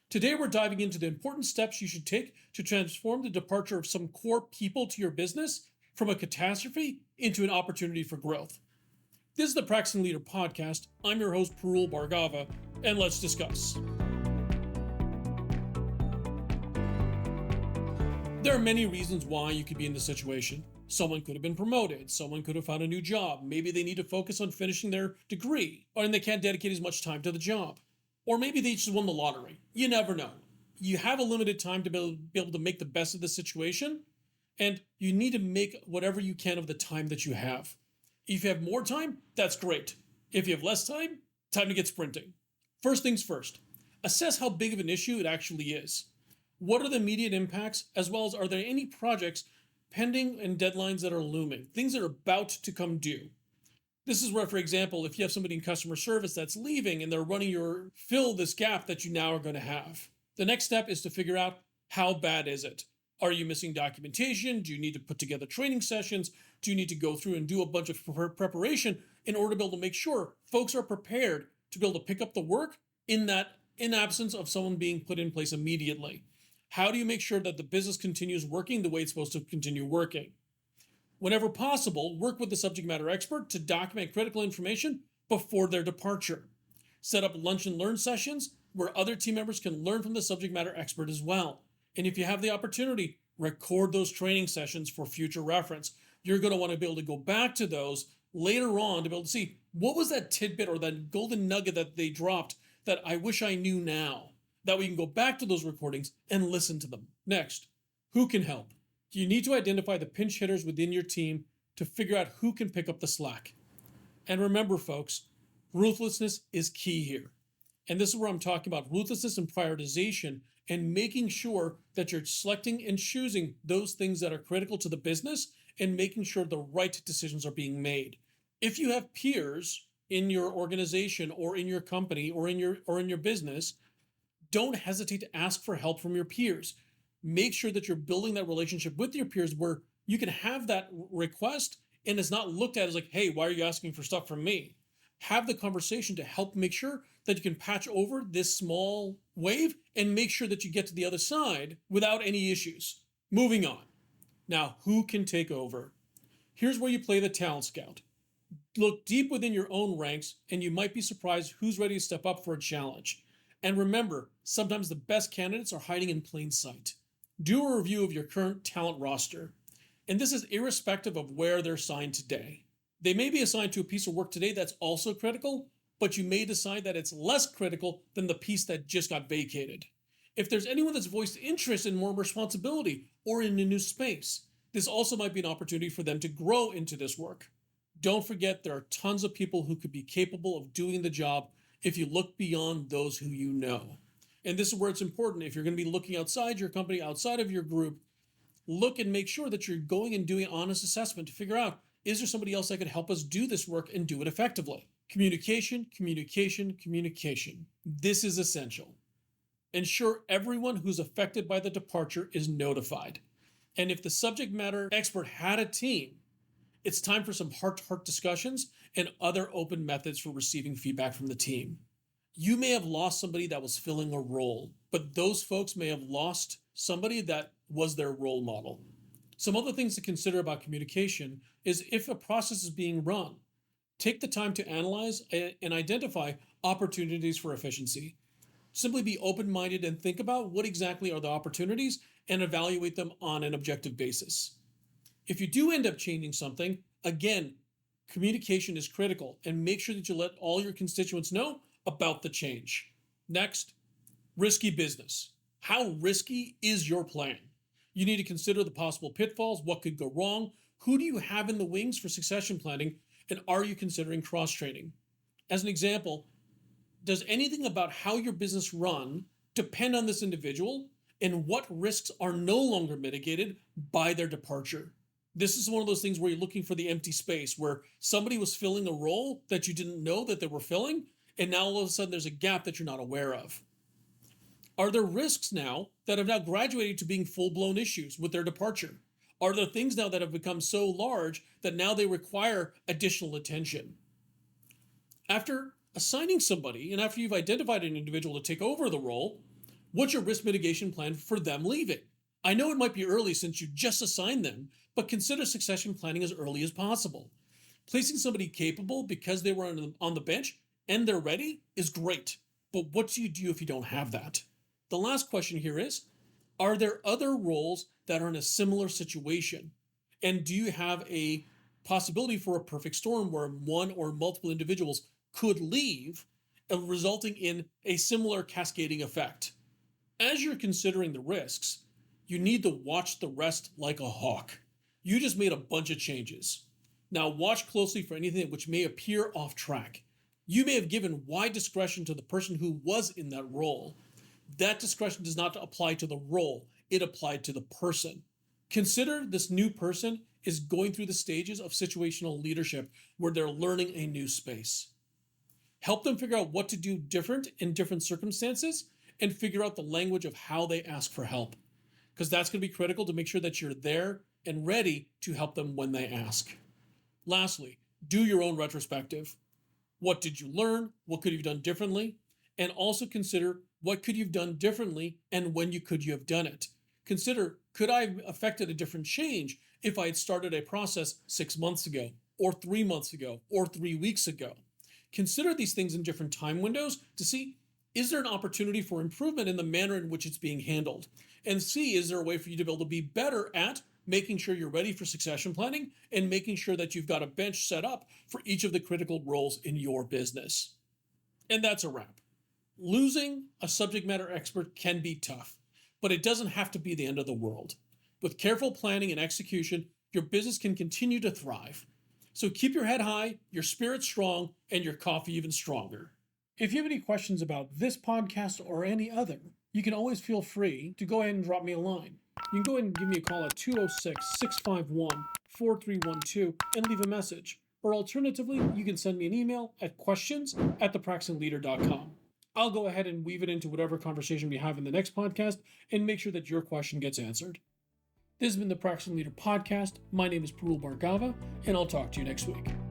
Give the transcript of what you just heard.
Today, we're diving into the important steps you should take to transform the departure of some core people to your business from a catastrophe into an opportunity for growth. This is the Practicing Leader Podcast. I'm your host, Parul Bhargava, and let's discuss. There are many reasons why you could be in this situation. Someone could have been promoted. Someone could have found a new job. Maybe they need to focus on finishing their degree, and they can't dedicate as much time to the job. Or maybe they just won the lottery. You never know. You have a limited time to be able to make the best of the situation, and you need to make whatever you can of the time that you have. If you have more time, that's great. If you have less time, time to get sprinting. First things first, assess how big of an issue it actually is. What are the immediate impacts, as well as are there any projects pending and deadlines that are looming, things that are about to come due? This is where, for example, if you have somebody in customer service that's leaving and they're running your fill this gap that you now are going to have. The next step is to figure out how bad is it? Are you missing documentation? Do you need to put together training sessions? Do you need to go through and do a bunch of preparation in order to be able to make sure folks are prepared to be able to pick up the work in absence of someone being put in place immediately? How do you make sure that the business continues working the way it's supposed to continue working? Whenever possible, work with the subject matter expert to document critical information before their departure. Set up lunch and learn sessions where other team members can learn from the subject matter expert as well. And if you have the opportunity, record those training sessions for future reference. You're going to want to be able to go back to those later on to be able to see what was that tidbit or that golden nugget that they dropped that I wish I knew now. That we can go back to those recordings and listen to them. Next, who can help? You need to identify the pinch hitters within your team to figure out who can pick up the slack. And remember, folks, ruthlessness is key here. And this is where I'm talking about ruthlessness and prioritization and making sure that you're selecting and choosing those things that are critical to the business and making sure the right decisions are being made. If you have peers in your organization or in your company or in your business, don't hesitate to ask for help from your peers. Make sure that you're building that relationship with your peers where you can have that request and it's not looked at as like, hey, why are you asking for stuff from me? Have the conversation to help make sure that you can patch over this small wave and make sure that you get to the other side without any issues. Moving on. Now, who can take over? Here's where you play the talent scout. Look deep within your own ranks and you might be surprised who's ready to step up for a challenge. And remember, sometimes the best candidates are hiding in plain sight. Do a review of your current talent roster. And this is irrespective of where they're assigned today. They may be assigned to a piece of work today that's also critical, but you may decide that it's less critical than the piece that just got vacated. If there's anyone that's voiced interest in more responsibility or in a new space, this also might be an opportunity for them to grow into this work. Don't forget there are tons of people who could be capable of doing the job if you look beyond those who you know. And this is where it's important. If you're going to be looking outside your company, outside of your group, look and make sure that you're going and doing an honest assessment to figure out, is there somebody else that could help us do this work and do it effectively? Communication, communication, communication. This is essential. Ensure everyone who's affected by the departure is notified. And if the subject matter expert had a team, it's time for some heart-to-heart discussions and other open methods for receiving feedback from the team. You may have lost somebody that was filling a role, but those folks may have lost somebody that was their role model. Some other things to consider about communication is if a process is being run, take the time to analyze and identify opportunities for efficiency. Simply be open-minded and think about what exactly are the opportunities and evaluate them on an objective basis. If you do end up changing something, again, communication is critical and make sure that you let all your constituents know about the change. Next, risky business. How risky is your plan? You need to consider the possible pitfalls, what could go wrong, who do you have in the wings for succession planning, and are you considering cross-training? As an example, does anything about how your business run depend on this individual, and what risks are no longer mitigated by their departure? This is one of those things where you're looking for the empty space, where somebody was filling a role that you didn't know that they were filling, and now all of a sudden there's a gap that you're not aware of. Are there risks now that have now graduated to being full-blown issues with their departure? Are there things now that have become so large that now they require additional attention? After assigning somebody, and after you've identified an individual to take over the role, What's your risk mitigation plan for them leaving? I know it might be early since you just assigned them, but consider succession planning as early as possible. Placing somebody capable because they were on the bench and they're ready is great, but what do you do if you don't have that? The last question here is, are there other roles that are in a similar situation? And do you have a possibility for a perfect storm where one or multiple individuals could leave, resulting in a similar cascading effect? As you're considering the risks, you need to watch the rest like a hawk. You just made a bunch of changes. Now watch closely for anything which may appear off track. You may have given wide discretion to the person who was in that role. That discretion does not apply to the role, it applied to the person. Consider this new person is going through the stages of situational leadership where they're learning a new space. Help them figure out what to do different in different circumstances and figure out the language of how they ask for help, because that's going to be critical to make sure that you're there and ready to help them when they ask. Lastly, do your own retrospective. What did you learn? What could you have done differently? And also consider what could you have done differently and when could you have done it. Consider, could I have affected a different change if I had started a process 6 months ago, or 3 months ago, or 3 weeks ago? Consider these things in different time windows to see, is there an opportunity for improvement in the manner in which it's being handled? And see, is there a way for you to be able to be better at making sure you're ready for succession planning and making sure that you've got a bench set up for each of the critical roles in your business. And that's a wrap. Losing a subject matter expert can be tough, but it doesn't have to be the end of the world. With careful planning and execution, your business can continue to thrive. So keep your head high, your spirit strong, and your coffee even stronger. If you have any questions about this podcast or any other, you can always feel free to go ahead and drop me a line. You can go ahead and give me a call at 206-651-4312 and leave a message. Or alternatively, you can send me an email at questions@thepracticingleader.com. I'll go ahead and weave it into whatever conversation we have in the next podcast and make sure that your question gets answered. This has been the Practicing Leader Podcast. My name is Parul Bhargava, and I'll talk to you next week.